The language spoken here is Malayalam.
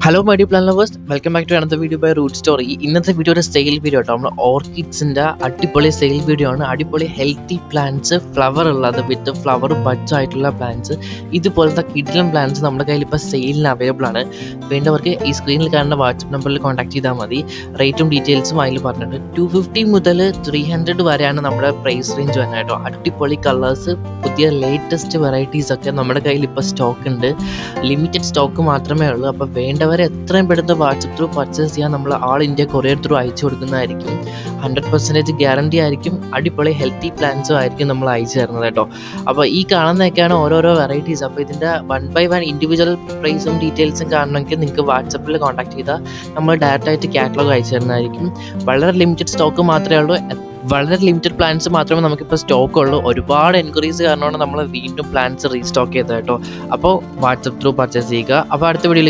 Hello my dear plan lovers, welcome back to another video by root story. ഇന്നത്തെ വീഡിയോ ഒരു സെയിൽ വീഡിയോ കേട്ടോ. നമ്മൾ ഓർക്കിഡ്സിൻ്റെ അടിപൊളി സെയിൽ വീഡിയോ ആണ്. അടിപൊളി ഹെൽത്തി പ്ലാന്റ്സ്, ഫ്ലവർ ഉള്ളത് വിത്ത് ഫ്ലവർ ബഡ്സ് ആയിട്ടുള്ള പ്ലാന്റ്സ്, ഇതുപോലത്തെ കിഡിലൻ പ്ലാന്റ്സ് നമ്മുടെ കയ്യിൽ ഇപ്പോൾ സെയിലിന് അവൈലബിൾ ആണ്. വേണ്ടവർക്ക് ഈ സ്ക്രീനിൽ കാണുന്ന വാട്സപ്പ് നമ്പറിൽ കോൺടാക്ട് ചെയ്താൽ മതി. റേറ്റും ഡീറ്റെയിൽസും അതിൽ പറഞ്ഞിട്ടുണ്ട്. 250 മുതൽ 300 വരെയാണ് നമ്മുടെ പ്രൈസ് റേഞ്ച് വരുന്നത് കേട്ടോ. അടിപൊളി കളേഴ്സ്, പുതിയ ലേറ്റസ്റ്റ് വെറൈറ്റീസ് ഒക്കെ നമ്മുടെ കയ്യിൽ ഇപ്പോൾ സ്റ്റോക്ക് ഉണ്ട്. ലിമിറ്റഡ് സ്റ്റോക്ക് മാത്രമേ ഉള്ളൂ. അപ്പോൾ വേണ്ടവർ എത്രയും പെട്ടെന്ന് വാട്സപ്പ് ത്രൂ പർച്ചേസ് ചെയ്യാൻ നമ്മൾ ആൾ ഇന്ത്യ കൊറിയർ ത്രൂ അയച്ചു കൊടുക്കുന്നതായിരിക്കും. 100% ഗ്യാരണ്ടി ആയിരിക്കും. അടിപൊളി ഹെൽത്തി പ്ലാൻസും ആയിരിക്കും നമ്മൾ അയച്ചു തരുന്നത് കേട്ടോ. അപ്പോൾ ഈ കാണുന്നതൊക്കെയാണ് ഓരോരോ വെറൈറ്റീസ്. അപ്പോൾ ഇതിൻ്റെ 1 by 1 ഇൻഡിവിജ്വൽ പ്രൈസും ഡീറ്റെയിൽസും കാണണമെങ്കിൽ നിങ്ങൾക്ക് വാട്സപ്പിൽ കോൺടാക്ട് ചെയ്താൽ നമ്മൾ ഡയറക്റ്റായിട്ട് കാറ്റലോഗ് അയച്ചു തരുന്നതായിരിക്കും. വളരെ ലിമിറ്റഡ് സ്റ്റോക്ക് മാത്രമേ ഉള്ളൂ. വളരെ ലിമിറ്റഡ് പ്ലാൻസ് മാത്രമേ നമുക്കിപ്പോൾ സ്റ്റോക്ക് ഉള്ളൂ. ഒരുപാട് എൻക്വയറീസ് കാരണമാണ് നമ്മൾ വീണ്ടും പ്ലാൻസ് റീസ്റ്റോക്ക് ചെയ്തത് കേട്ടോ. അപ്പോൾ വാട്സപ്പ് ത്രൂ പർച്ചേസ് ചെയ്യുക. അപ്പോൾ അടുത്ത വീഡിയോയിൽ